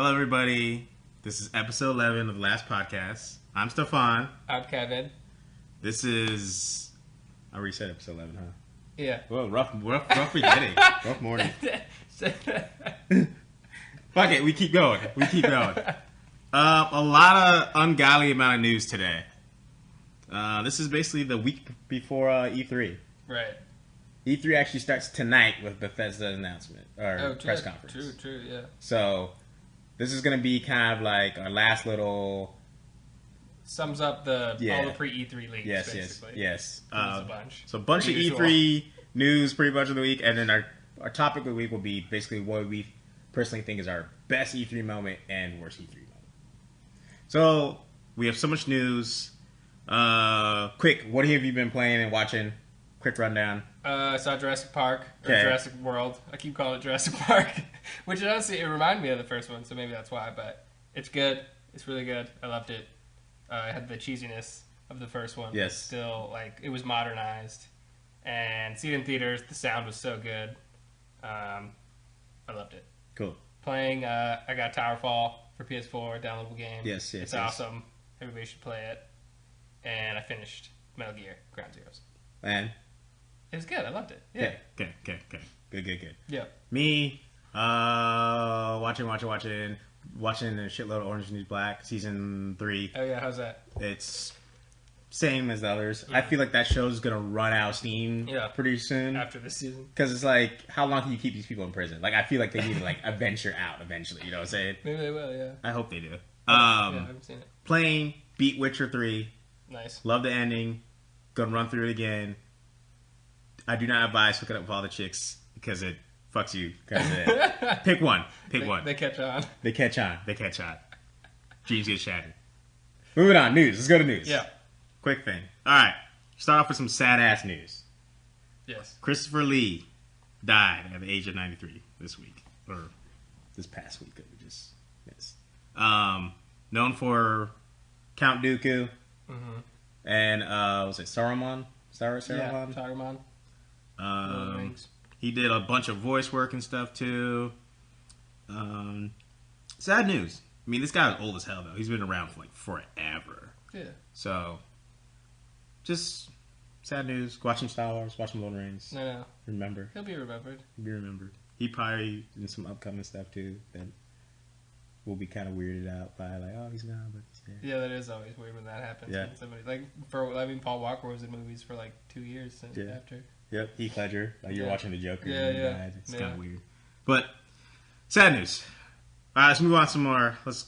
Hello, everybody. This is episode 11 of the last podcast. I'm Stefan. I'm Kevin. This is... I already said episode 11, huh? Yeah. Well, rough beginning. Rough morning. Fuck it, we keep going. A lot of ungodly amount of news today. This is basically the week before E3. Right. E3 actually starts tonight with Bethesda's announcement, or press conference. True, yeah. So, this is going to be kind of like our last little... Sums up all the pre-E3 leaks, yes, basically. Yes. A bunch. So, a bunch of E3 news pretty much of the week, and then our topic of the week will be basically what we personally think is our best E3 moment and worst E3 moment. So, we have so much news. Quick, what have you been playing and watching? Quick rundown. I saw Jurassic Park, or Jurassic World. I keep calling it Jurassic Park, which honestly, it reminded me of the first one, so maybe that's why, but it's good. It's really good. I loved it. I had the cheesiness of the first one. Yes. Still, it was modernized. And see it in theaters, the sound was so good. I loved it. Cool. Playing, I got Towerfall for PS4, downloadable game. Yes. It's awesome. Everybody should play it. And I finished Metal Gear Ground Zeroes. And? It was good. I loved it. Yeah. Okay. Good. Yeah. Me, watching a shitload of Orange is the New Black, season 3. Oh, yeah. How's that? It's same as the others. I feel like that show's going to run out of steam pretty soon. After this season. Because it's like, how long can you keep these people in prison? Like, I feel like they need to, venture out eventually. You know what I'm saying? Maybe they will, yeah. I hope they do. I haven't seen it. Playing, beat Witcher 3. Nice. Love the ending. Gonna run through it again. I do not advise hooking up with all the chicks because it fucks you. Pick one. They catch on. They catch on. Dreams get shattered. Moving on. News. Let's go to news. Yeah. Quick thing. All right. Start off with some sad ass news. Yes. Christopher Lee died at the age of 93 this week, or this past week that we just missed. Known for Count Dooku. Mm-hmm. And was it Saruman? Yeah, Saruman. He did a bunch of voice work and stuff too. Sad news. I mean, this guy is old as hell though. He's been around for forever. Yeah. So, just sad news. Watching Star Wars, watching Lord of the Rings. No. Remember. He'll be remembered. He probably in some upcoming stuff too that will be kind of weirded out by he's gone, but he's dead. Yeah, that is always weird when that happens. Yeah. When Paul Walker was in movies for 2 years since after. Yep, Heath Ledger. You're watching the Joker. Yeah. And he died. It's kind of weird. But sad news. All right, let's move on some more. Let's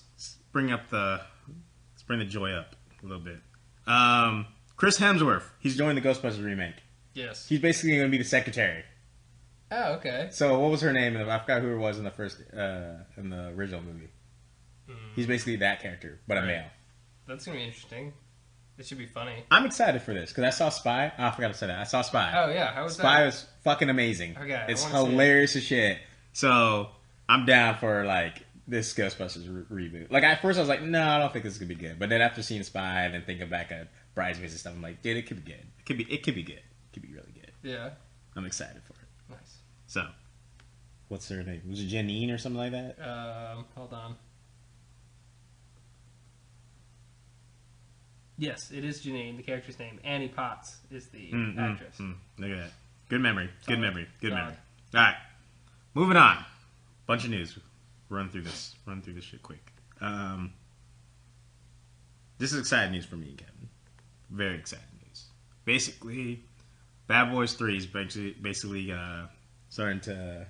bring the joy up a little bit. Chris Hemsworth. He's joining the Ghostbusters remake. Yes. He's basically going to be the secretary. Oh, okay. So what was her name? I forgot who it was in the first in the original movie. He's basically that character, but a male. That's going to be interesting. It should be funny. I'm excited for this because I saw Spy. Oh, I forgot to say that. I saw Spy. Oh, yeah. How was that? Spy was fucking amazing. Okay, it's hilarious as shit. So I'm down for this Ghostbusters reboot. At first I was like, no, I don't think this is gonna be good. But then after seeing Spy and then thinking back at Bridesmaids and stuff, I'm like, dude, it could be good. It could be good. It could be really good. Yeah. I'm excited for it. Nice. So, what's her name? Was it Janine or something like that? Hold on. Yes, it is Janine, the character's name. Annie Potts is the actress. Look at that. Good memory. Good memory. All right. Moving on. Bunch of news. Run through this shit quick. This is exciting news for me, Kevin. Very exciting news. Basically, Bad Boys 3 is basically starting to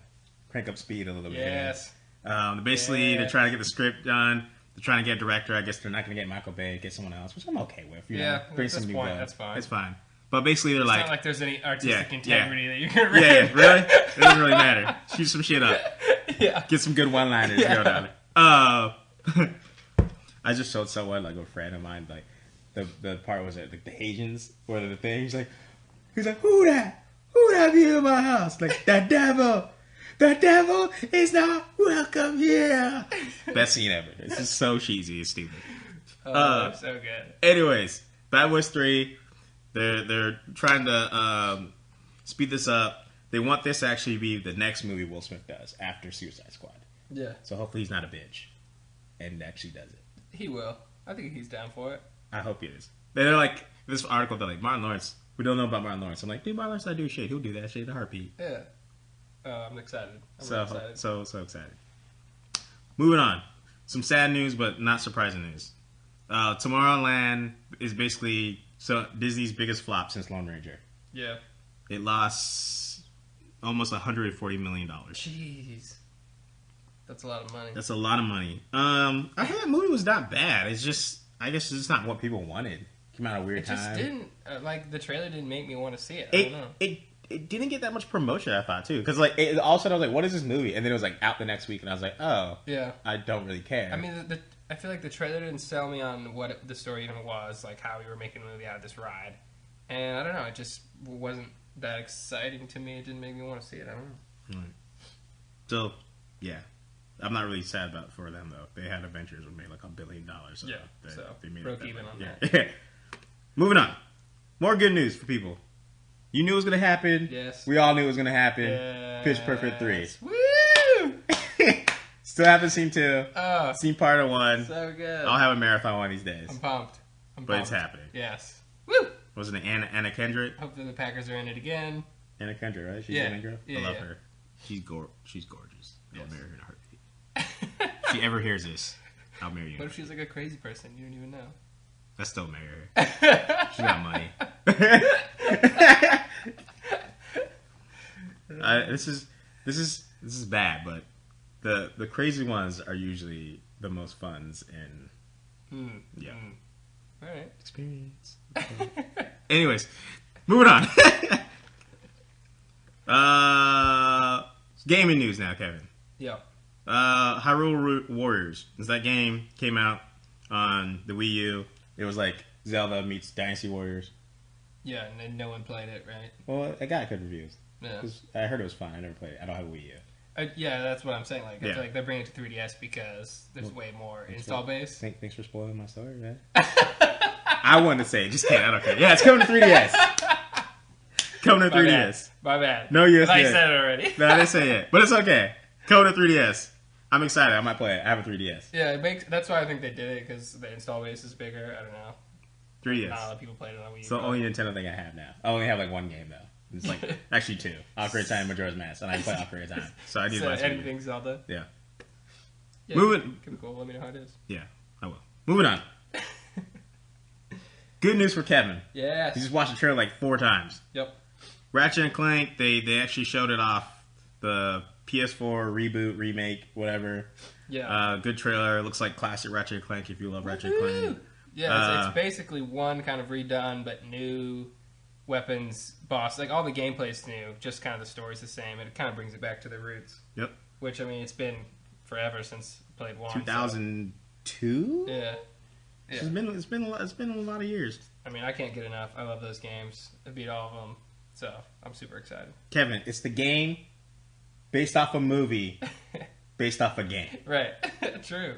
crank up speed a little bit. Yes. They're trying to get the script done. They're trying to get a director. I guess they're not going to get Michael Bay, get someone else, which I'm okay with. Bring some new blood. That's fine. It's fine. But basically, they're it's not like there's any artistic integrity that you're going to Yeah, really? It doesn't really matter. Shoot some shit up. Yeah. Get some good one-liners. Yeah. I just showed someone, a friend of mine, the part was the Haitians, where the thing, he's like, who that you in my house? The devil is not welcome here. Best scene ever. It's just so cheesy. It's stupid. That's so good. Anyways, Bad Boys 3, they're trying to speed this up. They want this to actually be the next movie Will Smith does after Suicide Squad. Yeah. So hopefully he's not a bitch. and actually does it. He will. I think he's down for it. I hope he is. They're like, this article, they're like, Martin Lawrence, we don't know about Martin Lawrence. I'm like, dude, Martin Lawrence doesn't do shit. He'll do that shit in a heartbeat. Yeah. I'm excited. So excited. So excited. Moving on. Some sad news, but not surprising news. Tomorrowland is basically Disney's biggest flop since Lone Ranger. Yeah. It lost almost $140 million. Jeez. That's a lot of money. That's a lot of money. I think that movie was not bad. It's just, I guess it's just not what people wanted. Came out at a weird time. It just didn't, like, the trailer didn't make me want to see it. I don't know. It didn't get that much promotion, I thought, too. Because, like, all of a sudden I was like, what is this movie? And then it was, like, out the next week, and I was like, oh. Yeah. I don't really care. I mean, I feel like the trailer didn't sell me on what the story even was, like how we were making a movie out of this ride. And I don't know, it just wasn't that exciting to me. It didn't make me want to see it. I don't know. Right. So, yeah. I'm not really sad about it for them, though. They had Adventures and made, like, $1 billion. So yeah, they made broke it even on that. that. Moving on. More good news for people. You knew it was going to happen. Yes. We all knew it was going to happen. Yes. Pitch Perfect 3. Woo! Still haven't seen 2. Oh, Seen part of 1. so good. I'll have a marathon one of these days. I'm pumped. But it's happening. Yes. Woo! Wasn't it Anna Kendrick? Hopefully the Packers are in it again. Anna Kendrick, right? She's Yeah. the main girl? Yeah, I love yeah. her. She's gorgeous. I'll Yes. marry her in a heartbeat. If she ever hears this, I'll marry you. What if she's like a crazy person you don't even know? I still marry her. She got money. This is bad, but the crazy ones are usually the most funs and yeah. All right. Experience. Anyways, moving on. Gaming news now, Kevin. Yeah. Hyrule Warriors. That game came out on the Wii U. It was like Zelda meets Dynasty Warriors. Yeah, and then no one played it, right? Well, it got good reviews. Yeah. I heard it was fun. I never played it. I don't have a Wii U. Yeah, that's what I'm saying. Like, I Yeah. feel like they're bringing it to 3DS because there's way more install base. Thanks for spoiling my story, man. I wanted to say it. Just kidding. I don't care. Yeah, it's coming to 3DS. Coming to 3DS. My bad. No, yes, I yes. said it already. No, I didn't say it. But it's okay. Coming to 3DS. I'm excited. I might play it. I have a 3DS. Yeah, that's why I think they did it, because the install base is bigger. I don't know. 3DS. Not a lot of people played it on Wii U. It's the only Nintendo thing I have now. I only have like one game, though. It's like, actually 2. Ocarina of Time and Majora's Mask. And I play Ocarina of Time. So I need So last anything Zelda. Yeah. Yeah, Moving. Could be cool. Let me know how it is. Yeah, I will. Moving on. Good news for Kevin. Yes. He just watched the trailer like 4 times. Yep. Ratchet and Clank, they actually showed it off. The PS4 reboot, remake, whatever. Yeah. Good trailer. Looks like classic Ratchet and Clank if you love Ratchet and Clank. Yeah, it's basically one kind of redone, but new weapons boss. Like, all the gameplay's new, just kind of the story's the same, and it kind of brings it back to the roots. Yep. Which, I mean, it's been forever since I played 1. 2002? So, yeah. It's been a lot of years. I mean, I can't get enough. I love those games. I beat all of them. So, I'm super excited. Kevin, it's the game based off a movie based off a game. Right. True.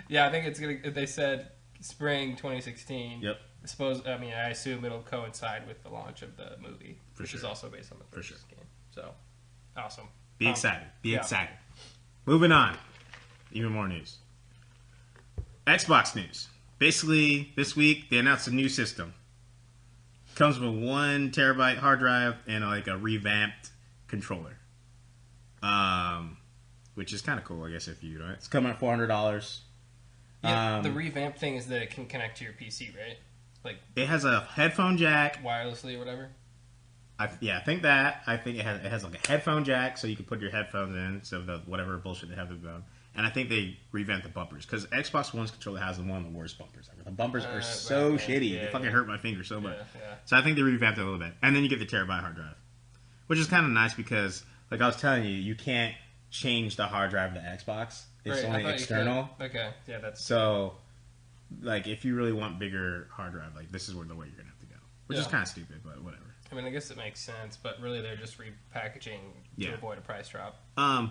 Yeah, I think it's going to... They said spring 2016. Yep. I assume it'll coincide with the launch of the movie, which is also based on the first game. So, awesome. Be excited. Be excited. Moving on. Even more news. Xbox news. Basically, this week, they announced a new system. Comes with 1 terabyte hard drive and like a revamped controller. Which is kind of cool, I guess, if you know it. It's coming at $400. Yeah, the revamped thing is that it can connect to your PC, right? Like, it has a headphone jack. wirelessly or whatever. I think that. I think it has like a headphone jack, so you can put your headphones in, so the whatever bullshit they have about. And I think they revamped the bumpers because Xbox One's controller has one of the worst bumpers ever. The bumpers are so shitty; they fucking hurt my finger so much. Yeah. So I think they revamped it a little bit, and then you get the terabyte hard drive, which is kind of nice because, like I was telling you, you can't change the hard drive to Xbox. It's only external. Okay, yeah, that's so. Like, if you really want bigger hard drive, like this is the way you're gonna have to go, which is kind of stupid, but whatever. I mean, I guess it makes sense, but really they're just repackaging to avoid a price drop.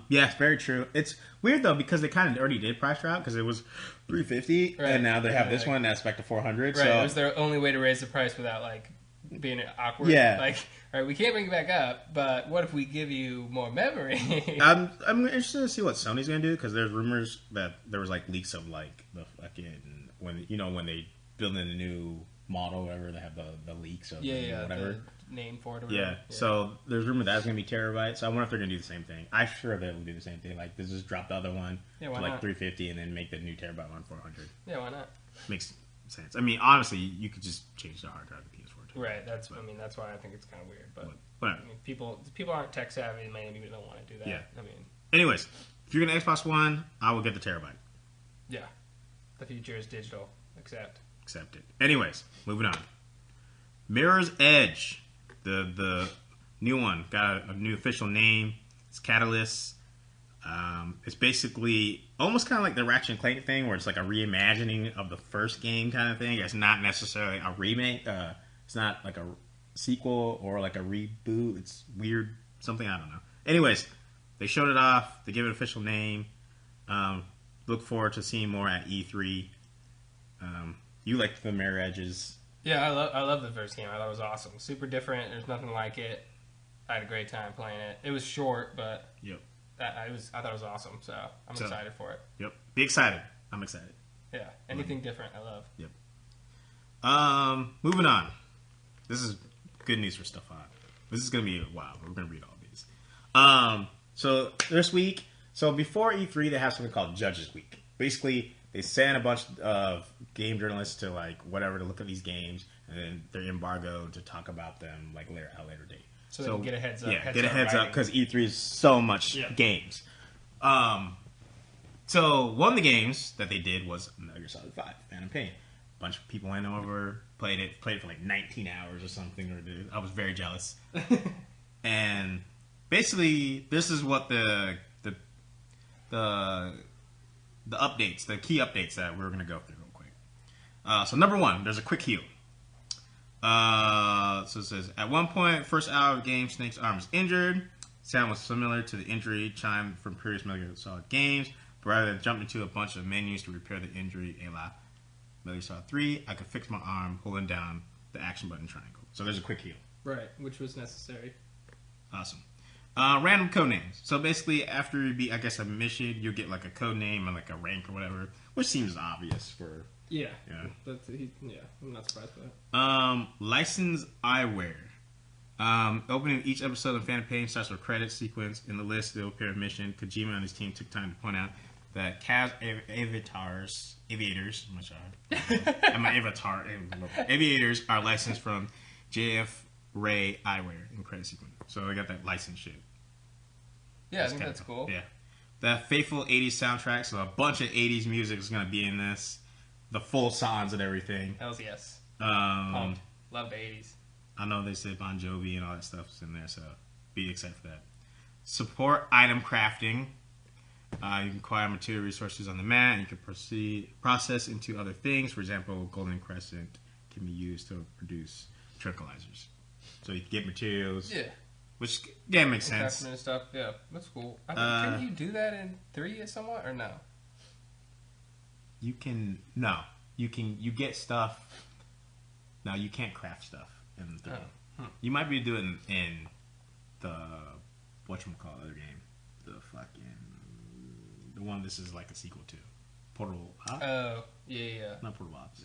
Yeah, it's very true. It's weird though because they kind of already did price drop because it was $350, and now they have this one that's back to $400. Right, it was their only way to raise the price without like being awkward. Yeah. Like, all right, we can't bring it back up, but what if we give you more memory? I'm interested to see what Sony's gonna do because there's rumors that there was like leaks of like the fucking when they build in a new model, or whatever, they have the leaks of whatever the name for it. Or yeah. whatever. So there's rumor that's gonna be terabyte. So I wonder if they're gonna do the same thing. I'm sure they'll do the same thing. Like, they just drop the other one to like not? 350 and then make the new terabyte one 400. Yeah, why not? Makes sense. I mean, honestly, you could just change the hard drive to PS4 too. Right. That's why I think it's kind of weird. But whatever. I mean, people aren't tech savvy and maybe don't want to do that. Yeah. I mean, anyways, if you're gonna Xbox One, I will get the terabyte. yeah. The future is digital. Accept it. Anyways, moving on. Mirror's Edge, the new one, got a new official name. It's Catalyst. It's basically almost kind of like the Ratchet and Clank thing, where it's like a reimagining of the first game kind of thing. It's not necessarily a remake. It's not like a sequel or like a reboot. It's weird, something, I don't know. Anyways, they showed it off. They gave it an official name. Look forward to seeing more at E3. You liked the Mirror Edges. Yeah, I love the first game. I thought it was awesome. Super different. There's nothing like it. I had a great time playing it. It was short, but yep. I thought it was awesome. So I'm excited for it. Yep. Be excited. I'm excited. Yeah. Anything different, I love. Yep. Moving on. This is good news for Stefan. This is gonna be wow. We're gonna read all these. So this week. So before E3, they have something called Judges Week. Basically, they send a bunch of game journalists to like whatever to look at these games, and then they're embargoed to talk about them like at a later date. So they can get a heads up. Yeah, get a heads up because E3 is so much games. So one of the games that they did was Metal Gear Solid 5, Phantom Pain. A bunch of people went over, played it for like 19 hours or something. I was very jealous. And basically, this is what the updates, the key updates that we're going to go through real quick. So number one, there's a quick heal. So it says, at one point, first hour of the game, Snake's arm is injured. Sound was similar to the injury chime from previous Metal Gear Solid games, but rather than jump into a bunch of menus to repair the injury, a la Metal Gear Solid 3, I could fix my arm holding down the action button triangle. So there's a quick heal. Right, which was necessary. Awesome. Random code names. So basically, after you beat, I guess, a mission, you'll get like a code name and like a rank or whatever, which seems obvious for. Yeah. I'm not surprised by that. Licensed eyewear. Opening each episode of Phantom Pain starts with a credit sequence. In the list, there will appear a mission. Kojima and his team took time to point out that Cavs aviators, I'm sorry, aviators are licensed from JF Ray Eyewear in credit sequence. So I got that license shit. Yeah, I think that's cool. Yeah. The faithful 80s soundtrack, so a bunch of 80s music is going to be in this. The full songs and everything. Hells yes. Pumped. Love the 80s. I know they said Bon Jovi and all that stuff's in there, so be excited for that. Support item crafting. You can acquire material resources on the mat, and you can process into other things. For example, Golden Crescent can be used to produce tranquilizers. So you can get materials. Yeah. Which, again, makes sense. And stuff, yeah. That's cool. Can you do that in 3 somewhat, or no? You can... No. You get stuff... No, you can't craft stuff in 3. You might be doing in the... Whatchamacallit other game. The fucking... The one this is like a sequel to. Portal Ops? Oh, yeah. Not Portal Ops.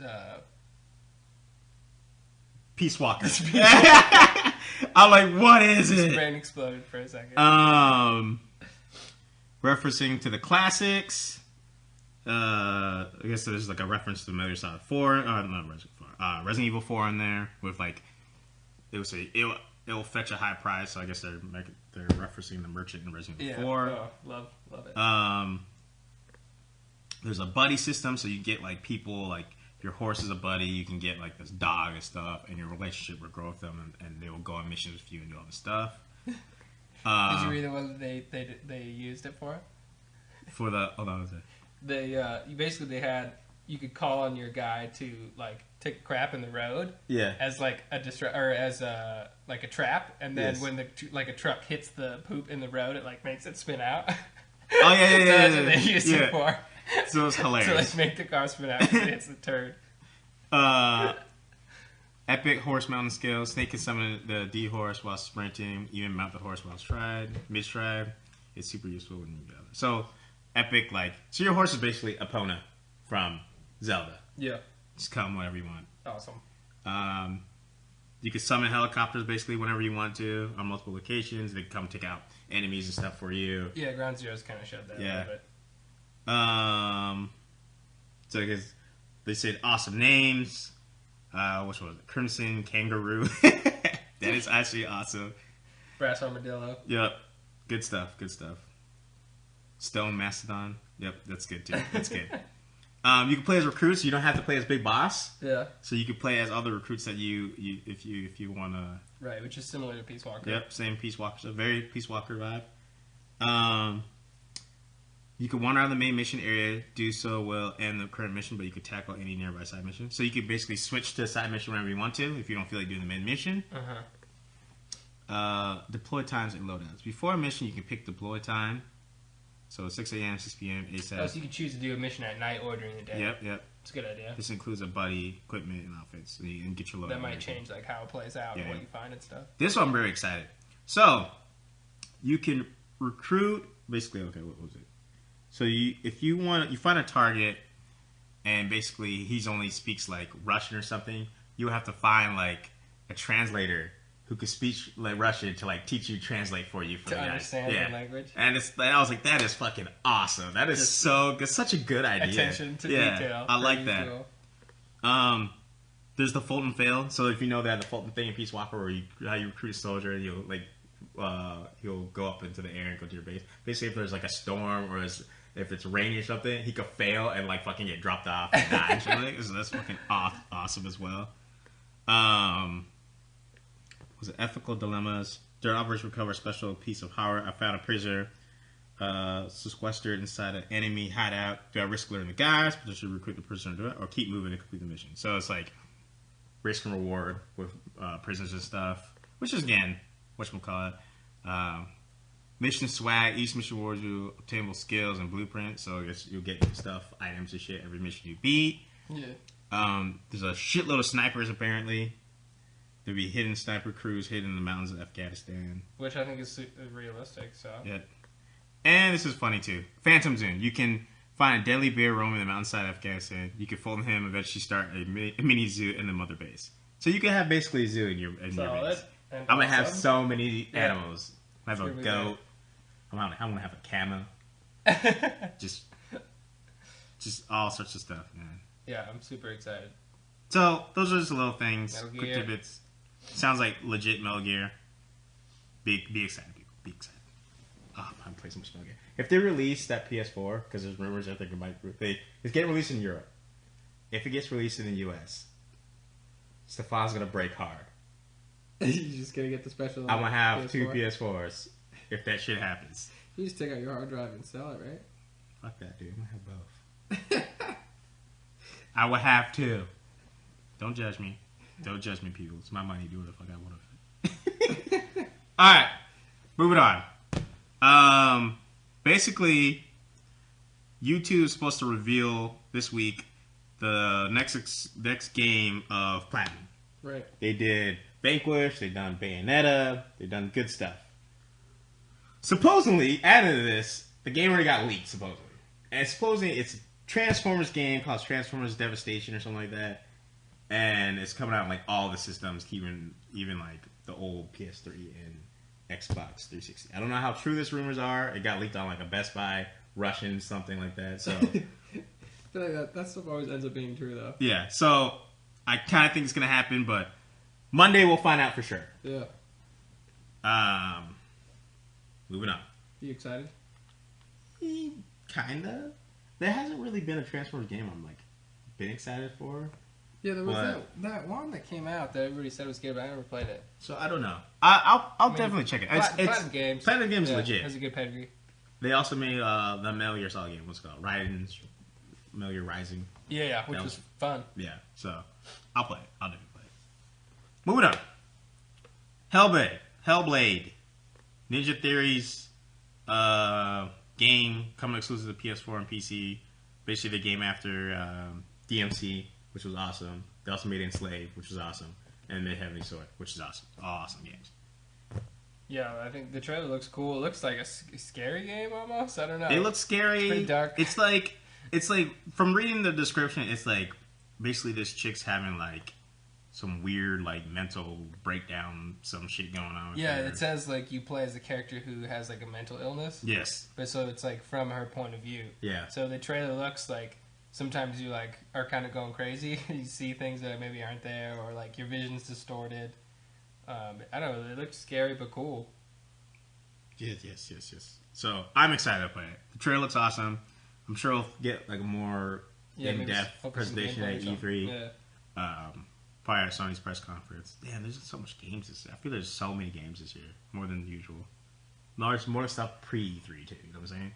Peace Walker. I'm like, what is it? His brain exploded for a second. Referencing to the classics. I guess there's like a reference to Metal Gear Solid 4. Not Resident 4. Resident Evil 4 in there with like, it would say it'll fetch a high price. So I guess they're referencing the merchant in Resident Evil 4. Oh, love it. There's a buddy system, so you get like people like. Your horse is a buddy, you can get like this dog and stuff, and your relationship will grow with them, and they will go on missions with you and do all this stuff. Did you read the one that they used it for? For the what was it? You could call on your guy to like take a crap in the road, as like a like a trap, and then when a truck hits the poop in the road, it like makes it spin out. Oh yeah. That's what they used it for. So it's hilarious. To like make the car spin out because it hits the turd. And Epic horse mounting skills. Snake can summon the D horse while sprinting, even mount the horse while mid-stride. It's super useful when you go. So, epic, so your horse is basically Epona from Zelda. Yeah. Just come whenever you want. Awesome. You can summon helicopters basically whenever you want to on multiple locations. They come take out enemies and stuff for you. Yeah, Ground Zeroes kind of showed that a little bit. So I guess they said awesome names. Which was it? Crimson Kangaroo. That is actually awesome. Brass Armadillo. Yep. Good stuff. Stone Mastodon. Yep, that's good too. That's good. You can play as recruits. You don't have to play as Big Boss. Yeah. So you can play as other recruits that you if you want to. Right, which is similar to Peace Walker. Yep, same Peace Walker. So very Peace Walker vibe. You can wander out of the main mission area. Do so will end the current mission, but you could tackle any nearby side mission. So you can basically switch to a side mission whenever you want to if you don't feel like doing the main mission. Deploy times and loadouts. Before a mission, you can pick deploy time. So 6 a.m., 6 p.m., ASAP. Oh, so you can choose to do a mission at night or during the day. Yep. It's a good idea. This includes a buddy, equipment, and outfits. So you can get your loadout. That might change how it plays out and what you find and stuff. This one I'm very excited. So you can recruit. Basically, okay, what was it? So if you find a target, and basically he's only speaks Russian or something, you have to find a translator who could speak Russian to teach you, translate for you to understand the language. And I was like, that is fucking awesome. That is such a good idea. Attention to detail. I like that. There's the Fulton Fail. So if you know that the Fulton thing in Peace Walker, where how you recruit a soldier, and he'll go up into the air and go to your base. Basically, if there's a storm or if it's raining or something, he could fail and fucking get dropped off and die. So that's fucking awesome as well. Was it ethical dilemmas? During operation recover a special piece of hardware. I found a prisoner sequestered inside an enemy hideout. Do I risk learning the guys? Potentially recruit the prisoner to do it, or keep moving and complete the mission. So it's risk and reward with prisoners and stuff, which is again whatchamacallit. Mission swag. Each mission rewards you obtainable skills and blueprints. So I guess you'll get stuff, items, and shit every mission you beat. Yeah. There's a shitload of snipers apparently. There'll be hidden sniper crews hidden in the mountains of Afghanistan. Which I think is realistic, so. Yeah. And this is funny too. Phantom Zone. You can find a deadly bear roaming the mountainside of Afghanistan. You can fold him and eventually start a mini zoo in the mother base. So you can have basically a zoo in your base. I'm going to have so many animals. I have a goat. I'm going to have a camo. just all sorts of stuff, man. Yeah, I'm super excited. So those are just little things. Quick tidbits. Sounds like legit Metal Gear. Be excited, people. Be excited. Oh, I'm playing so much Metal Gear. If they release that PS4, because there's rumors that it's getting released in Europe. If it gets released in the US, Stefan's gonna break hard. You're just gonna get the special. I'm gonna have PS4? 2 PS4s if that shit happens. You just take out your hard drive and sell it, right? Fuck that, dude. I'm gonna have both. I would have two. Don't judge me. Don't judge me, people. It's my money. Do what the fuck I want with it. Alright. Moving on. Basically, YouTube is supposed to reveal this week the next game of Platinum. Right. They did Vanquish. They've done Bayonetta. They've done good stuff. Supposedly, added to this, the game already got leaked, supposedly. And supposedly, it's a Transformers game called Transformers Devastation or something like that. And it's coming out on all the systems, even the old PS3 and Xbox 360. I don't know how true this rumors are. It got leaked on a Best Buy, Russian, something like that. So I feel like that stuff always ends up being true, though. Yeah, so I kind of think it's going to happen, but Monday we'll find out for sure. Yeah. Moving on. You excited? Kinda. There hasn't really been a Transformers game I'm been excited for. Yeah, there was that one that came out that everybody said was good, but I never played it. So I don't know. I'll definitely check it. Platinum Games. Platinum Games is legit. Has a good pedigree. They also made the Metal Gear Solid game. What's it called? Metal Gear Rising. Yeah, which was fun. Yeah, so I'll play it. I'll definitely play it. Moving on. Hellblade. Ninja Theory's game coming exclusive to PS4 and PC. Basically the game after DMC, which was awesome. They also made Enslaved, which was awesome. and they have Sword, which is awesome. Awesome games. Yeah, I think the trailer looks cool. It looks like a scary game almost. I don't know. It looks scary. It's pretty dark. It's like from reading the description, it's like basically this chick's having like some weird like mental breakdown, some shit going on. Yeah, it says like you play as a character who has like a mental illness. Yes. But so it's like from her point of view. Yeah. So the trailer looks like sometimes you like are kind of going crazy. You see things that maybe aren't there, or like your vision's distorted. I don't know. It looks scary but cool. Yes. So I'm excited to play it. The trailer looks awesome. I'm sure we'll get like a more in-depth presentation at E3. Yeah. Probably at Sony's press conference. Damn, there's just so much games this year. I feel there's so many games this year, more than usual. More stuff pre-E3 too. You know what I'm saying?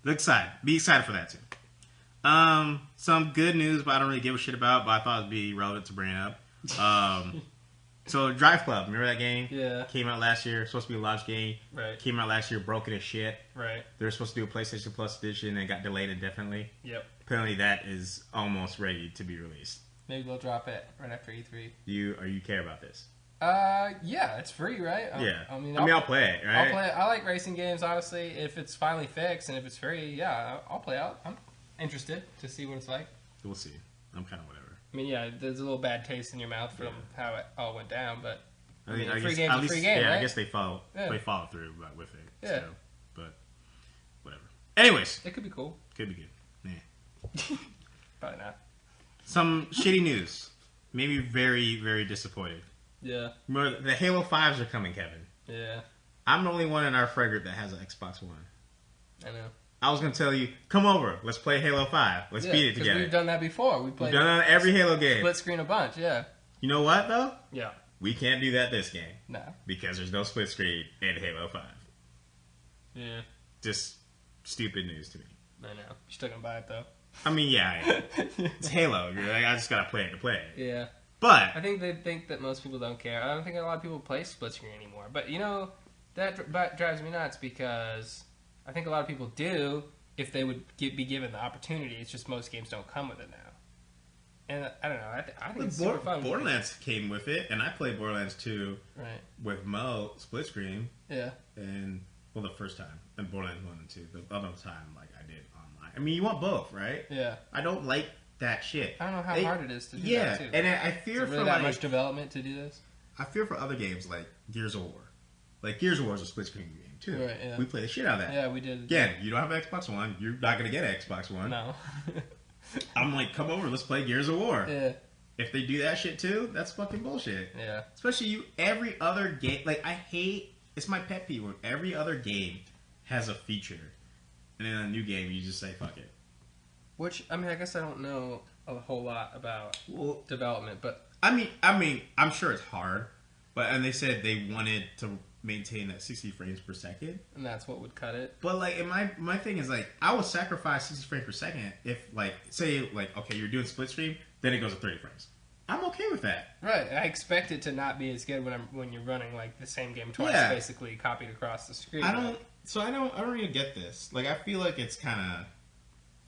Look excited. Be excited for that too. Some good news, but I don't really give a shit about. But I thought it'd be relevant to bring up. So Drive Club, remember that game? Yeah. Came out last year. Supposed to be a launch game. Right. Came out last year, broken as shit. Right. They were supposed to do a PlayStation Plus edition and got delayed indefinitely. Yep. Apparently that is almost ready to be released. Maybe they'll drop it right after E3. You care about this? Yeah, it's free, right? Yeah. I mean, I'll play it, right? I'll play it. I like racing games, honestly. If it's finally fixed and if it's free, yeah, I'll play out. I'm interested to see what it's like. We'll see. I'm kind of whatever. I mean, yeah, there's a little bad taste in your mouth from how it all went down, but I mean, free game's a free game, yeah, right? I guess they follow through with it. Yeah. So, but whatever. Anyways, it could be cool. could be good. Yeah. Probably not. Some shitty news. Made me very, very disappointed. Yeah. Remember, the Halo 5s are coming, Kevin. Yeah. I'm the only one in our friend group that has an Xbox One. I know. I was going to tell you, come over. Let's play Halo 5. Let's beat it together. We've done that before. We've done it on every Halo game. Split screen a bunch, yeah. You know what, though? Yeah. We can't do that this game. No. Because there's no split screen in Halo 5. Yeah. Just stupid news to me. I know. You're still going to buy it, though. I mean, yeah. It's Halo. You're like, I just got to play it to play it. Yeah. But I think they think that most people don't care. I don't think a lot of people play split screen anymore. But, you know, that drives me nuts because I think a lot of people do if they would be given the opportunity. It's just most games don't come with it now. And I don't know. I think it's super fun. Borderlands came with it, and I played Borderlands 2 right. with Mo, split screen. Yeah. And, well, the first time. And Borderlands 1 and 2. The other time, like, I did online. I mean, you want both, right? Yeah. I don't like that shit. I don't know how hard it is to do that, too. Yeah, and I fear really for, that like... much development to do this? I fear for other games, like Gears of War. Like, Gears of War is a split screen game, too. Right, yeah. We play the shit out of that. Yeah, we did. Again, you don't have an Xbox One. You're not going to get an Xbox One. No. I'm like, come over, let's play Gears of War. Yeah. If they do that shit, too, that's fucking bullshit. Yeah. Especially every other game... Like, I hate... It's my pet peeve when every other game has a feature. And in a new game, you just say, fuck it. Which, I mean, I guess I don't know a whole lot about development, but... I mean, I'm sure it's hard. And they said they wanted to maintain that 60 frames per second. And that's what would cut it. But, like, my thing is, like, I would sacrifice 60 frames per second if, like, say, like, okay, you're doing split screen, then it goes to 30 frames. I'm okay with that. Right. I expect it to not be as good when you're running, like, the same game twice, basically copied across the screen. I don't really get this. Like, I feel like it's kind of,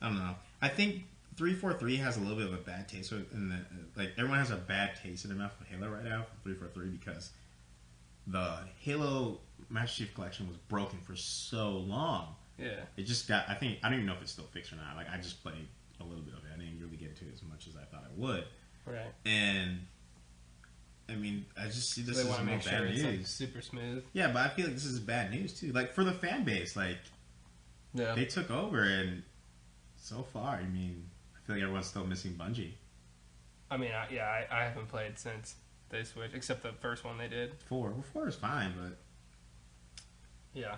I don't know. I think 343 has a little bit of a bad taste in the, like, everyone has a bad taste in their mouth for Halo right now, 343, because the Halo Master Chief Collection was broken for so long. Yeah. It just got, I don't even know if it's still fixed or not. Like, I just played a little bit of it. I didn't really get into it as much as I thought I would. Right. And, I mean, I just see this as more bad sure news. It's, like, super smooth. Yeah, but I feel like this is bad news, too. Like, for the fan base, like, they took over, and so far, I mean, I feel like everyone's still missing Bungie. I mean, I haven't played since they switched, except the first one they did. 4 is fine, but... Yeah.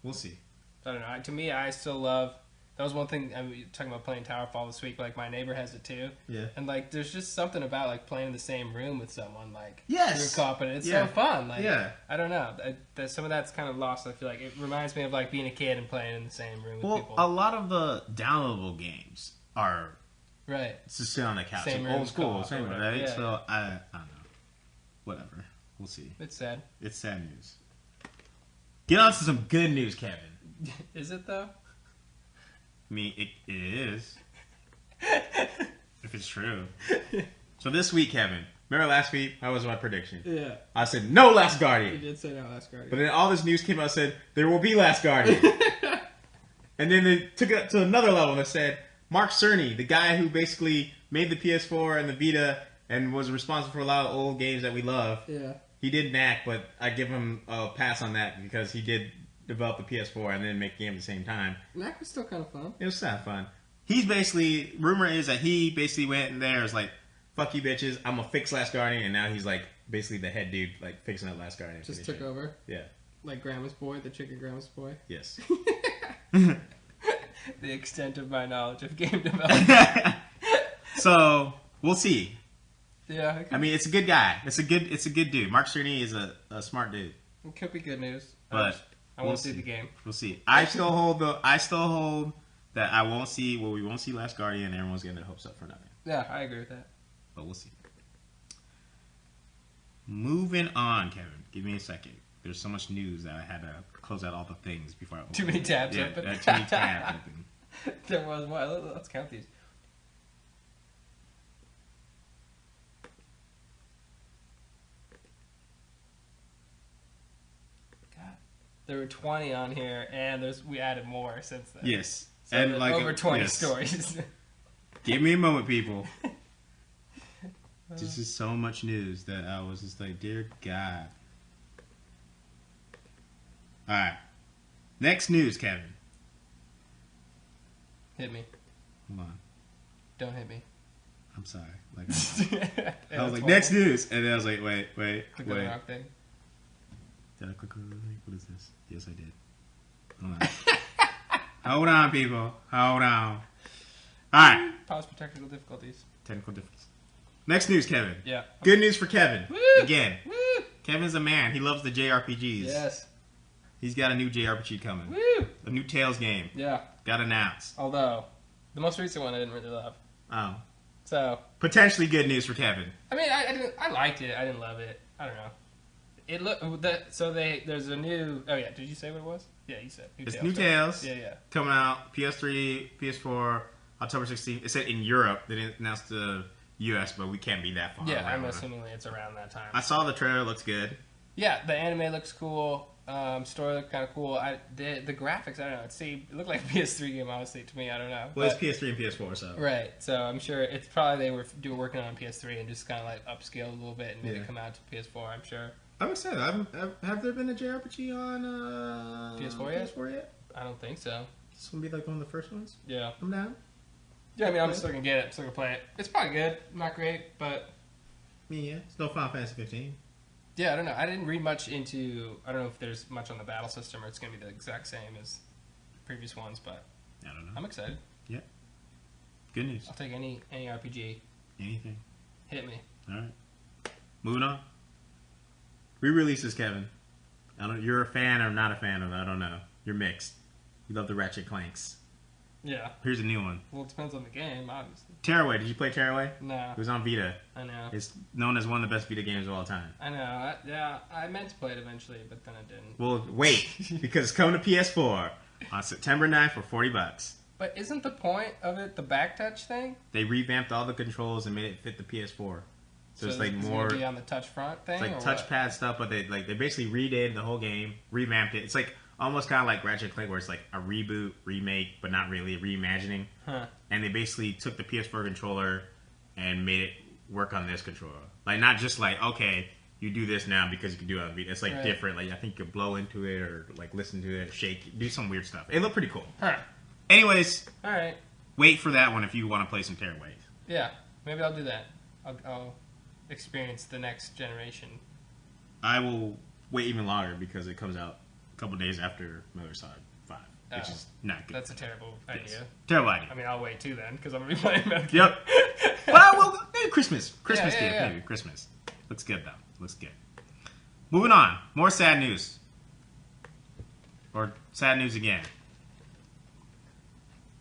We'll see. I don't know. To me, I still love... That was one thing, I mean, talking about playing Towerfall this week, like, my neighbor has it too. Yeah. And, like, there's just something about, like, playing in the same room with someone, like... Yes! You're co-op, and it's so fun. Like, yeah. I don't know. Some of that's kind of lost, I feel like. It reminds me of, like, being a kid and playing in the same room with people. Well, a lot of the downloadable games are... Right. To sit on the couch. Same like, old school, same right? Yeah, so, I don't know. Whatever. We'll see. It's sad. It's sad news. Get on to some good news, Kevin. Is it, though? I mean, it is. If it's true. So this week, Kevin, Remember last week? That was my prediction. Yeah. I said no Last Guardian. You did say no Last Guardian. But then all this news came out and said there will be Last Guardian. And then they took it to another level and they said Mark Cerny, the guy who basically made the PS4 and the Vita and was responsible for a lot of old games that we love. Yeah. He did Knack, but I give him a pass on that because he did develop the PS4 and then make the game at the same time. Knack was still kind of fun. It was kind of fun. He's basically, rumor is that he basically went in there and was like, fuck you bitches, I'm gonna fix Last Guardian, and now he's like basically the head dude, like fixing up Last Guardian. Just took over. Yeah. Like Grandma's Boy, the chicken Grandma's Boy. Yes. The extent of my knowledge of game development. So we'll see. Yeah. I mean, it's a good guy. It's a good dude. Mark Cerny is a smart dude. It could be good news. But I won't see the game. We'll see. I still hold that I won't see. Well, we won't see Last Guardian. Everyone's getting their hopes up for nothing. Yeah, I agree with that. But we'll see. Moving on, Kevin. Give me a second. There's so much news that I had to close out all the things before I open. Too many tabs open. Too many tabs open. There was one. Let's count these. God, there were 20 on here, and we added more since then. Yes, So and like over 20 yes. stories. Give me a moment, people. This is so much news that I was just like, dear God. All right, next news, Kevin. Hit me. Hold on. Don't hit me. I'm sorry. Like Yeah, I was like, horrible. next news, and then I was like, wait. Click on the wrong thing. Did I click on the link? What is this? Yes, I did. Hold on. Hold on, people. Hold on. All right. Pause for technical difficulties. Technical difference. Next news, Kevin. Yeah. Good news for Kevin. Woo! Again. Woo! Kevin's a man. He loves the JRPGs. Yes. He's got a new JRPG coming. Woo! A new Tales game. Yeah. Got announced. Although, the most recent one I didn't really love. Oh. So, Potentially good news for Kevin. I mean, I liked it. I didn't love it. I don't know. It looked there's a new. Oh yeah, did you say what it was? Yeah, you said. It's New Tales. Yeah. Coming out PS3, PS4, October 16th. It said in Europe. They didn't announce the US, but we can't be that far. Yeah, I'm around. assuming it's around that time. I saw the trailer. Looks good. Yeah, the anime looks cool. Story looked kind of cool. The graphics, I don't know. It looked like a PS3 game, honestly, to me. I don't know. Well, But- it's PS3 and PS4, so. Right, so I'm sure it's probably they were working on PS3 and just kind of like upscaled a little bit and made it come out to PS4. I'm sure. I'm excited. Have there been a JRPG on PS4 yet? PS4 yet? I don't think so. This one be like one of the first ones. Yeah. I'm down. Yeah, I mean, I'm still gonna get it. I'm still gonna play it. It's probably good. Not great, but Yeah. It's no Final Fantasy 15. yeah, I don't know. I didn't read much into. I don't know if there's much on the battle system or it's gonna be the exact same as the previous ones, but I don't know. I'm excited. Good news. I'll take any RPG. Anything. Hit me. All right. Moving on. Re-releases, Kevin. I don't. You're a fan or not a fan of it? I don't know. You're mixed. You love the Ratchet Clanks. Yeah. Here's a new one. Well, it depends on the game, obviously. Tearaway. Did you play Tearaway? No. It was on Vita. I know. It's known as one of the best Vita games of all time. I know. Yeah, I meant to play it eventually, but then I didn't. Well, wait, because it's coming to PS4 on September 9th for $40. But isn't the point of it the back touch thing? They revamped all the controls and made it fit the PS4. So it's like it's more. gonna be on the touch front thing. It's like or what? touchpad stuff, but they basically redid the whole game, revamped it. It's like almost kind of like Ratchet & Clank, where it's like a reboot, remake, but not really reimagining. Huh. And they basically took the PS4 controller and made it work on this controller. Like not just like okay, you do this now because you can do it on Vita. It's like Right. different. Like I think you could blow into it or like listen to it, shake, do some weird stuff. It looked pretty cool. Huh. Anyways, All right. wait for that one if you want to play some Tearaway. Yeah. Maybe I'll do that. I'll experience the next generation. I will wait even longer because it comes out a couple days after Metal Gear Solid 5, which Oh. is not good. That's a terrible idea. Terrible idea. I mean, I'll wait too then because I'm gonna be playing Metal Gear. Yep. Well, maybe Christmas. Christmas Yeah, gift, yeah. maybe. Christmas. Looks good, though. Looks good. Moving on. More sad news. Or sad news again.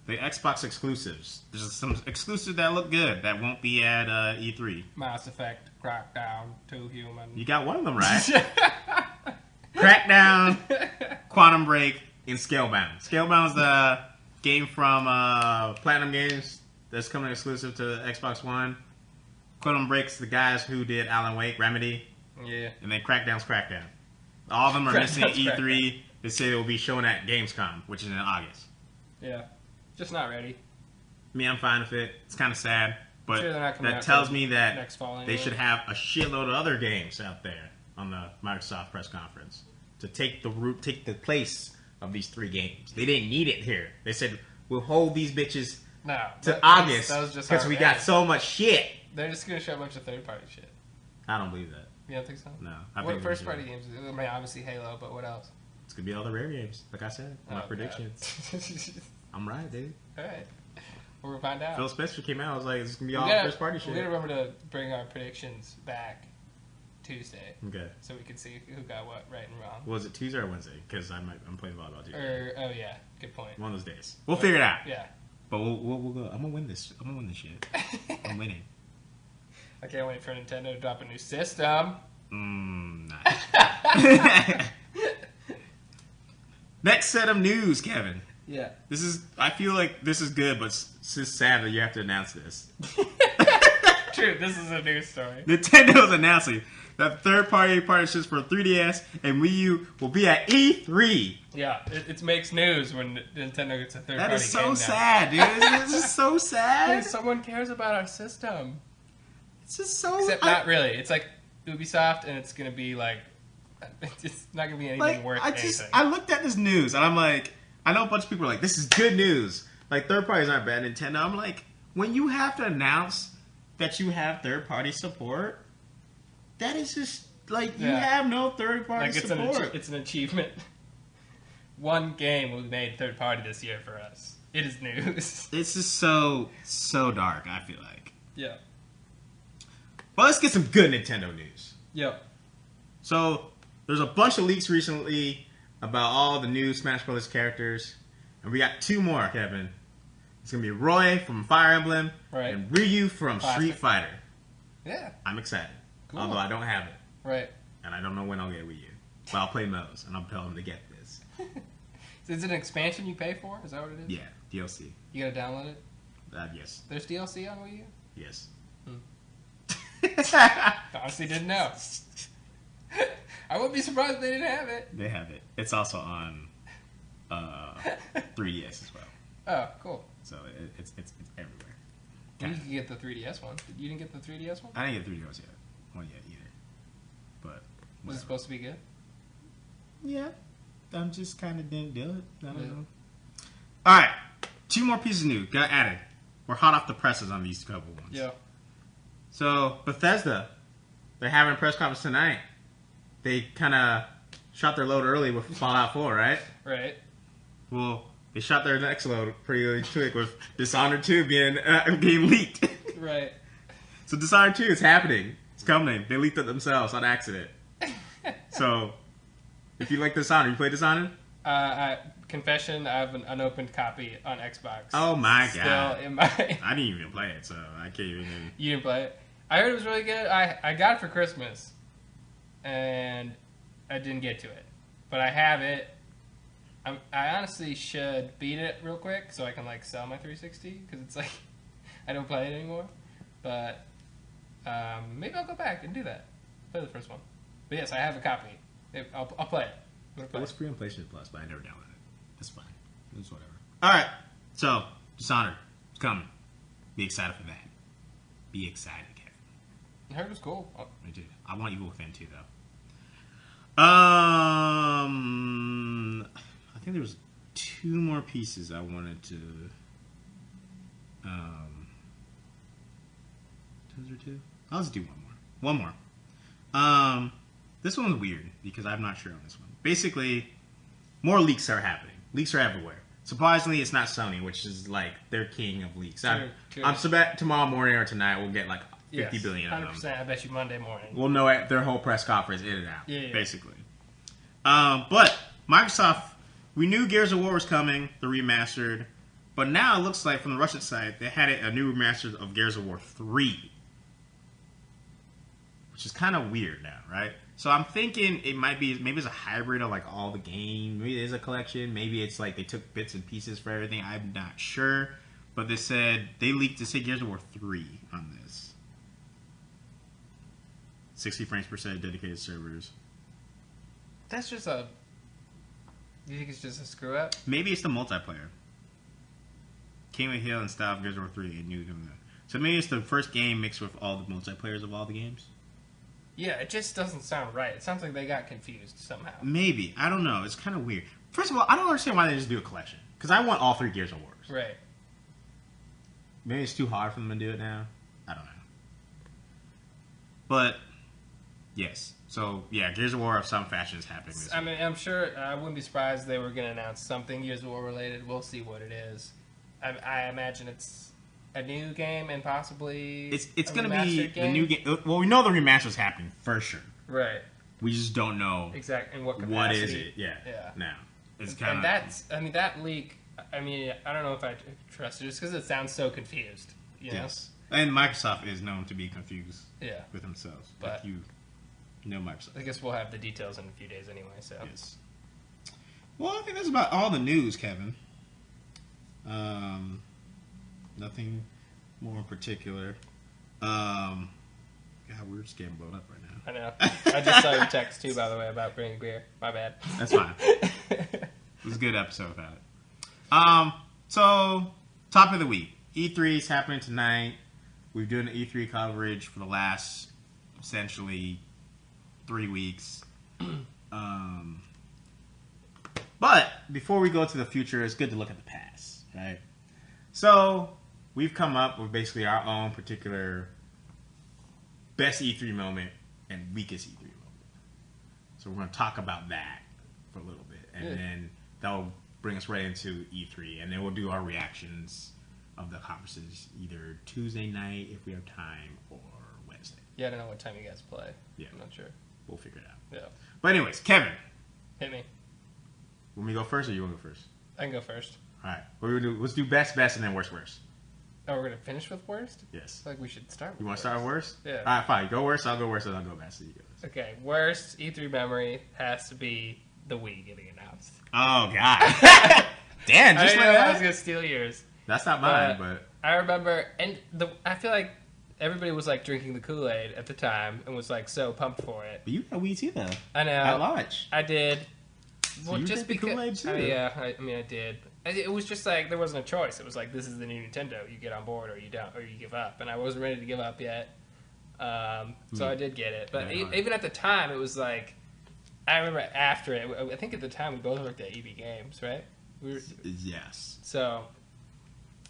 The Xbox exclusives. There's some exclusives that look good that won't be at E3. Mass Effect, Crackdown, 2 Human. You got one of them right. Crackdown, Quantum Break, and Scalebound. Scalebound's the game from Platinum Games that's coming exclusive to Xbox One. Quantum Break's the guys who did Alan Wake, Remedy. Yeah. And then Crackdown's Crackdown. All of them are missing at E3. They say they will be showing at Gamescom, which is in August. Yeah. Just not ready. Me, I'm fine with it. It's kind of sad. But sure that tells me that next fall they should have a shitload of other games out there on the Microsoft press conference to take the place of these 3 games. They didn't need it here. They said, we'll hold these bitches to August because we got so much shit. They're just going to show a bunch of third-party shit. I don't believe that. You don't think so? No. What first-party games? I mean, obviously Halo, but what else? It's going to be all the Rare games, like I said. My predictions. I'm right, dude. All right. We're going to find out. Phil Spencer came out. I was like, it's going to be all first-party shit. We got to remember to bring our predictions back Tuesday. Okay. So we can see who got what right and wrong. Was it Tuesday or Wednesday? Because I'm playing volleyball Tuesday. Oh, yeah. Good point. One of those days. We'll figure it out. Yeah. But we'll go. I'm going to win this. I'm going to win this shit. I'm winning. I can't wait for Nintendo to drop a new system. Nice. Next set of news, Kevin. Yeah. I feel like this is good, but it's just sad that you have to announce this. True, this is a news story. Nintendo's announcing that third-party partnerships for 3DS and Wii U will be at E3. Yeah, it makes news when Nintendo gets a third-party game. That is so sad, dude. This is so sad. Hey, someone cares about our system. It's just so... Except not really. It's like Ubisoft, and it's going to be like... It's not going to be anything worth anything. I looked at this news, and I'm like... I know a bunch of people are like, this is good news. Like, third parties aren't bad, Nintendo. I'm like, when you have to announce that you have third-party support, that is just... Like, you have no third-party support. It's an achievement. One game was made third-party this year for us. It is news. It's just so dark, I feel like. Yeah. Well, let's get some good Nintendo news. Yep. So, there's a bunch of leaks recently about all the new Smash Bros. Characters. And we got 2 more, Kevin. It's going to be Roy from Fire Emblem and Ryu from Street Fighter. Yeah. I'm excited. Cool. Although I don't have it. Right. And I don't know when I'll get Wii U. But I'll play Mo's, and I'll tell them to get this. Is it an expansion you pay for? Is that what it is? Yeah, DLC. You gotta download it? Yes. There's DLC on Wii U? Yes. Honestly didn't know. I wouldn't be surprised if they didn't have it. They have it. It's also on 3DS as well. Oh, cool. So it's everywhere. You can get the 3DS one. You didn't get the 3DS one? I didn't get 3DS yet. One yet either. But was it supposed to be good? Yeah. I'm just kind of didn't do it. I don't know. All right. 2 more pieces of news. Got added. We're hot off the presses on these couple ones. Yeah. So, Bethesda, they're having a press conference tonight. They kind of shot their load early with Fallout 4, right? Right. Well, they shot their next load pretty quick with Dishonored 2 being leaked. Right. So Dishonored 2 is happening. It's coming. They leaked it themselves on accident. So, if you like Dishonored, you play Dishonored? Confession, I have an unopened copy on Xbox. Oh my god. Still in my... I didn't even play it, so I can't even... You didn't play it? I heard it was really good. I got it for Christmas, and I didn't get to it. But I have it. I honestly should beat it real quick so I can like sell my 360, because it's like, I don't play it anymore. But maybe I'll go back and do that. Play the first one. But yes, I have a copy. I'll play it. It was free on PlayStation Plus, but I never downloaded it. It's fine. It's whatever. Alright, so, Dishonored. It's coming. Be excited for that. Be excited, Kevin. I heard it was cool. Oh. Me too. I want Evil Within too, though. I think there was 2 more pieces I wanted to... Those are 2? I'll just do one more. This one's weird, because I'm not sure on this one. Basically, more leaks are happening. Leaks are everywhere. Surprisingly, it's not Sony, which is like their king of leaks. I'm tomorrow morning or tonight we'll get like 50 billion of them. 100%. I bet you Monday morning. We'll know at their whole press conference in and out, yeah. basically. But Microsoft, we knew Gears of War was coming, the remastered, but now it looks like from the Russian side they had a new remaster of Gears of War 3, which is kind of weird now, right? So I'm thinking it might be, maybe it's a hybrid of like all the games. Maybe it is a collection. Maybe it's like they took bits and pieces for everything. I'm not sure. But they leaked to say Gears of War 3 on this. 60 frames per second dedicated servers. That's just a... You think it's just a screw up? Maybe it's the multiplayer. King of Hill and Style of Gears of War 3 and New Game. So maybe it's the first game mixed with all the multiplayers of all the games? Yeah, it just doesn't sound right. It sounds like they got confused somehow. Maybe. I don't know. It's kind of weird. First of all, I don't understand why they just do a collection. Because I want all 3 Gears of Wars. Right. Maybe it's too hard for them to do it now. I don't know. But, yes. So, yeah, Gears of War of some fashion is happening this I mean, I'm sure... I wouldn't be surprised if they were going to announce something Gears of War related. We'll see what it is. I imagine it's a new game and possibly it's going to be the new game. Well, we know the remaster is happening for sure. Right. We just don't know exactly in what capacity. What is it? Yeah. Now it's kind of. And that's. I mean, that leak. I mean, I don't know if I trust it just because it sounds so confused. You know? Yes. And Microsoft is known to be confused. Yeah. With themselves. But you know Microsoft. I guess we'll have the details in a few days anyway. So. Yes. Well, I think that's about all the news, Kevin. Nothing more in particular. God, we're just getting blown up right now. I know. I just saw your text too, by the way, about bringing beer. My bad. That's fine. It was a good episode without it. So top of the week, E3 is happening tonight. We've done E3 coverage for the last essentially 3 weeks. But before we go to the future, it's good to look at the past, right? So we've come up with basically our own particular best E3 moment and weakest E3 moment. So we're going to talk about that for a little bit, and then that'll bring us right into E3, and then we'll do our reactions of the conferences either Tuesday night if we have time or Wednesday. Yeah, I don't know what time you guys play. Yeah, I'm not sure. We'll figure it out. Yeah. But anyways, Kevin, hit me. Want me to go first, or you want to go first? I can go first. All right. What we do? Let's do best, and then worst. Oh, we're gonna finish with worst? Yes. I feel like we should start with You want to start with worst? Yeah. All right, fine. You go worst, I'll go worst, and I'll go best. So you go best. Okay, worst E3 memory has to be the Wii getting announced. Oh, God. Damn, just like I was that? gonna steal yours. That's not mine, but... I remember, and I feel like everybody was like drinking the Kool-Aid at the time and was like so pumped for it. But you got Wii too, though. I know. At launch. I did. So Well, you just drank the because. Kool-Aid too. I mean, I did. It was just like there wasn't a choice. It was like this is the new Nintendo. You get on board or you don't, or you give up. And I wasn't ready to give up yet, so I did get it. But even at the time, it was like I remember after it. I think at the time we both worked at EB Games, right? Yes. So,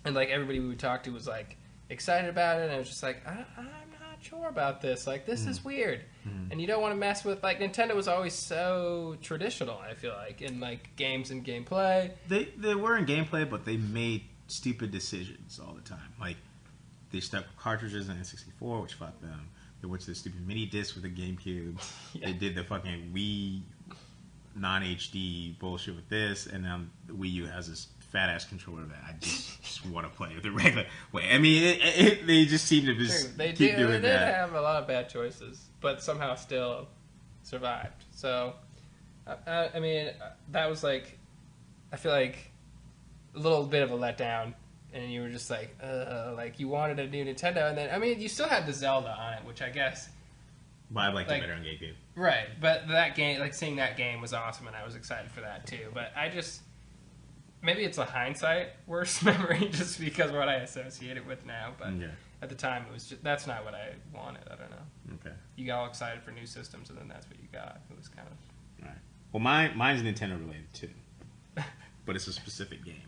and like everybody we would talk to was like excited about it, and I was just like, I'm not sure about this. Like this is weird, and you don't want to mess with like Nintendo was always so traditional. I feel like in like games and gameplay. They were in gameplay, but they made stupid decisions all the time. Like they stuck cartridges in N64, which fucked them. They went to the stupid mini disc with the GameCube. They did the fucking Wii non-HD bullshit with this, and now the Wii U has this fat ass controller that I just want to play with the regular way. I mean, they just seem to just keep doing that. They did have a lot of bad choices, but somehow still survived. So, I mean, that was like, I feel like a little bit of a letdown, and you were just like you wanted a new Nintendo, and then I mean, you still had the Zelda on it, which I guess. But I liked it better on GameCube. Right, but that game, like seeing that game was awesome, and I was excited for that too. But I just. Maybe it's a hindsight worst memory just because of what I associate it with now. But at the time, it was just, that's not what I wanted. I don't know. Okay. You got all excited for new systems, and then that's what you got. It was kind of... All right. Well, mine's Nintendo related, too. But it's a specific game.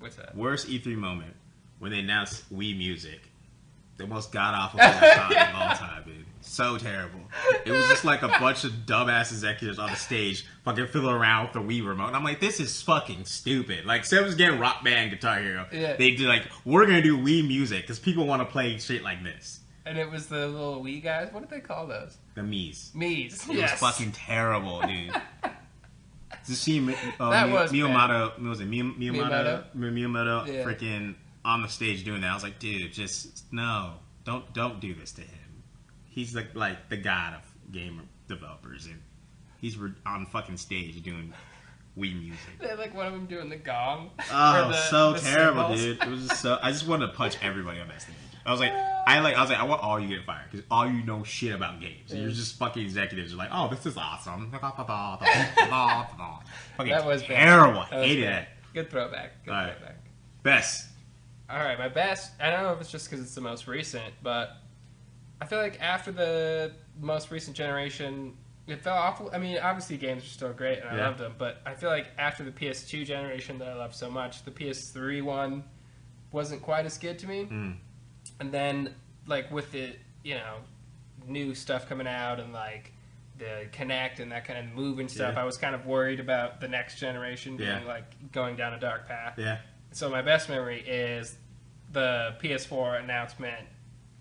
What's that? Worst E3 moment when they announced Wii Music. The most god-awful thing I've seen of all time, dude. So terrible. It was just like a bunch of dumbass executives on the stage fucking fiddling around with the Wii remote. And I'm like, this is fucking stupid. Like, Seb was getting Rock Band, Guitar Hero. Yeah. They did like, we're going to do Wii Music because people want to play shit like this. And it was the little Wii guys? What did they call those? The Mii's. Mii's, It was fucking terrible, dude. To see that was Miyamoto, what was it? Miyamoto Yeah. freaking on the stage doing that. I was like, dude, just no. Don't do this to him. He's like the god of game developers, and he's on fucking stage doing Wii music. They had like one of them doing the gong. Oh, so the terrible, cymbals. dude. It was just so. I just wanted to punch everybody on that stage. I was like, I want all you to get fired because all you know shit about games. And you're just fucking executives. You're like, oh, this is awesome. Fucking That was terrible. That was Hated bad. it. Good throwback. Good throwback. Best. All right, my best. I don't know if it's just because it's the most recent, but I feel like after the most recent generation, it fell off. I mean, obviously games are still great and I loved them, but I feel like after the PS2 generation that I loved so much, the PS3 one wasn't quite as good to me. And then, like, with the, new stuff coming out and, like, the Kinect and that kind of moving stuff, I was kind of worried about the next generation being, like, going down a dark path. Yeah. So my best memory is the PS4 announcement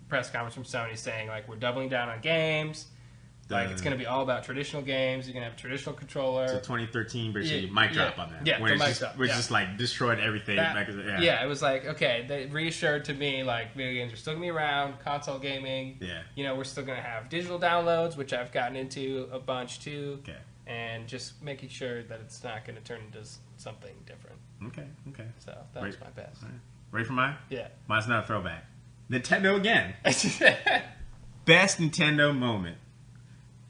press conference from Sony saying, like, we're doubling down on games. Like, it's going to be all about traditional games. You're going to have a traditional controller. So 2013, basically, mic drop on that. Yeah, when the mic drop. Which just, like, destroyed everything. It was like, okay, they reassured to me, like, video games are still going to be around, console gaming. Yeah. We're still going to have digital downloads, which I've gotten into a bunch, too. Okay. And just making sure that it's not going to turn into something different. Okay. So, that was my best. Right. Ready for mine? Yeah. Mine's not a throwback. Nintendo again. Best Nintendo moment.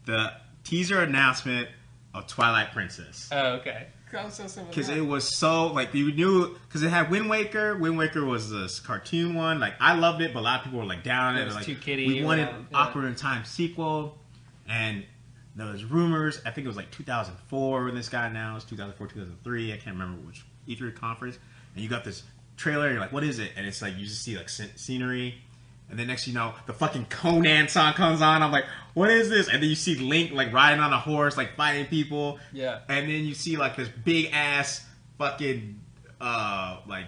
The teaser announcement of Twilight Princess. Oh, okay. Because it was so, like, you knew, because it had Wind Waker. Wind Waker was this cartoon one. Like, I loved it, but a lot of people were, like, down on it. It was like, too kiddie. We wanted Ocarina of Time sequel. And there was rumors. I think it was, like, 2004 when this got announced. 2004, 2003. I can't remember which E3 conference. And you got this trailer. And you're like, what is it? And it's, like, you just see, like, scenery. And then next you know, the fucking Conan song comes on. I'm like, what is this? And then you see Link, like, riding on a horse, like, fighting people. Yeah. And then you see, like, this big-ass fucking, like,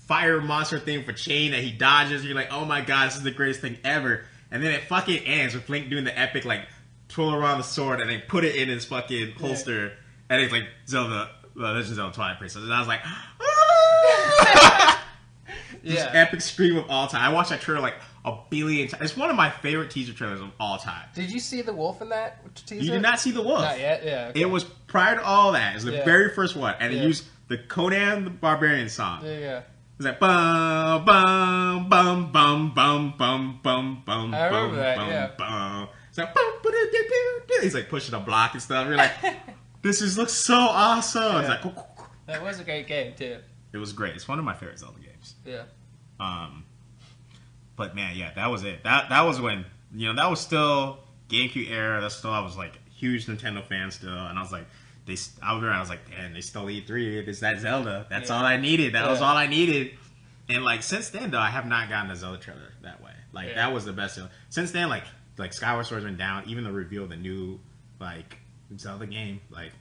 fire monster thing for chain that he dodges. You're like, oh my god, this is the greatest thing ever. And then it fucking ends with Link doing the epic, like, twirl around the sword and then put it in his fucking holster. Yeah. And it's like Zelda, Legend of Zelda Twilight Princess. And I was like, This epic scream of all time. I watched that trailer like a billion times. It's one of my favorite teaser trailers of all time. Did you see the wolf in that teaser? You did not see the wolf. Not yet? Yeah. Okay. It was prior to all that. It was the very first one. And it used the Conan the Barbarian song. Yeah. It was like bum bum bum bum bum bum bum bum. I remember that, bum. It's like bum, he's like pushing a block and stuff. You're like, this looks so awesome. Yeah. It's like that was a great game too. It was great. It's one of my favorite Zelda games. Yeah. But man, yeah, that was it. That was when, that was still GameCube era. That's still, I was like huge Nintendo fan still, and I was like, I was like, man, they stole E3. It's that Zelda. That's all I needed. That was all I needed. And like since then though, I have not gotten a Zelda trailer that way. Like that was the best. Since then, like Skyward Sword's been down. Even the reveal of the new like Zelda game, like.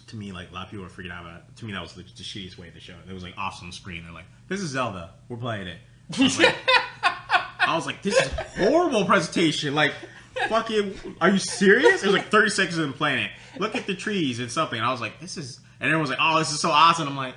To me, like a lot of people were freaking out about it. To me, that was the shittiest way to show it. It was like off on screen. They're like, "This is Zelda. We're playing it." I was like, "This is a horrible presentation." Like, fucking, are you serious? It was like 30 seconds of them playing it. Look at the trees and something. And I was like, "This is," and everyone's like, "Oh, this is so awesome." I'm like,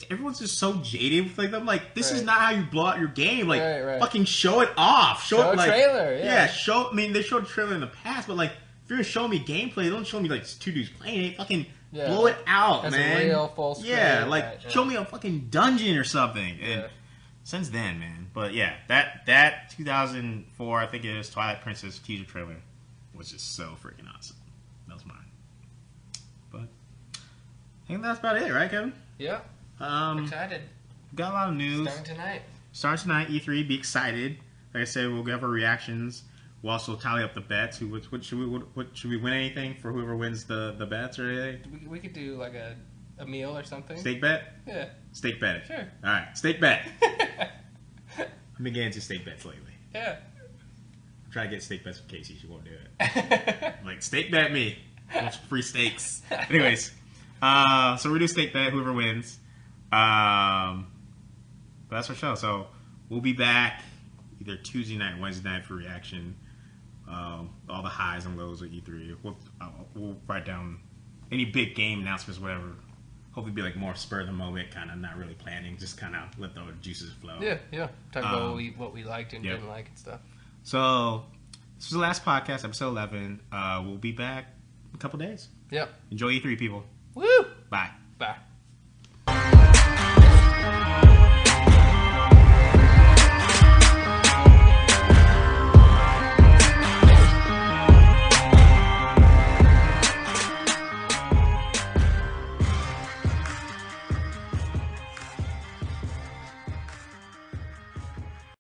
everyone's just so jaded with like I'm like, this is not how you blow out your game. Like, fucking show it off. Show it a trailer. Yeah, show. I mean, they showed a trailer in the past, but like. If you're showing me gameplay, don't show me like two dudes playing it. Fucking blow it out, man. A real full screen. Yeah, like show me a fucking dungeon or something. And since then, man. But yeah, that 2004, I think it is, Twilight Princess teaser trailer was just so freaking awesome. That was mine. But I think that's about it, right, Kevin? Yeah. Excited. Got a lot of news. Starting tonight, E3. Be excited. Like I said, we'll give our reactions. We'll also tally up the bets. Should we win anything for whoever wins the bets or anything? We could do like a meal or something. Steak bet? Yeah. Steak bet. Sure. All right, steak bet. I've been getting into steak bets lately. Yeah. I'm trying to get steak bets from Casey. She won't do it. I'm like, steak bet me. I want free steaks. Anyways, so we do steak bet. Whoever wins. But that's our show. So we'll be back either Tuesday night or Wednesday night for reaction. All the highs and lows of E3. We'll write down any big game announcements, whatever. Hopefully be like more spur of the moment, kind of not really planning, just kind of let the juices flow. Yeah. Talk about what we liked and didn't like and stuff. So this was the last podcast, episode 11. We'll be back in a couple days. Yep. Enjoy E3, people. Woo! Bye.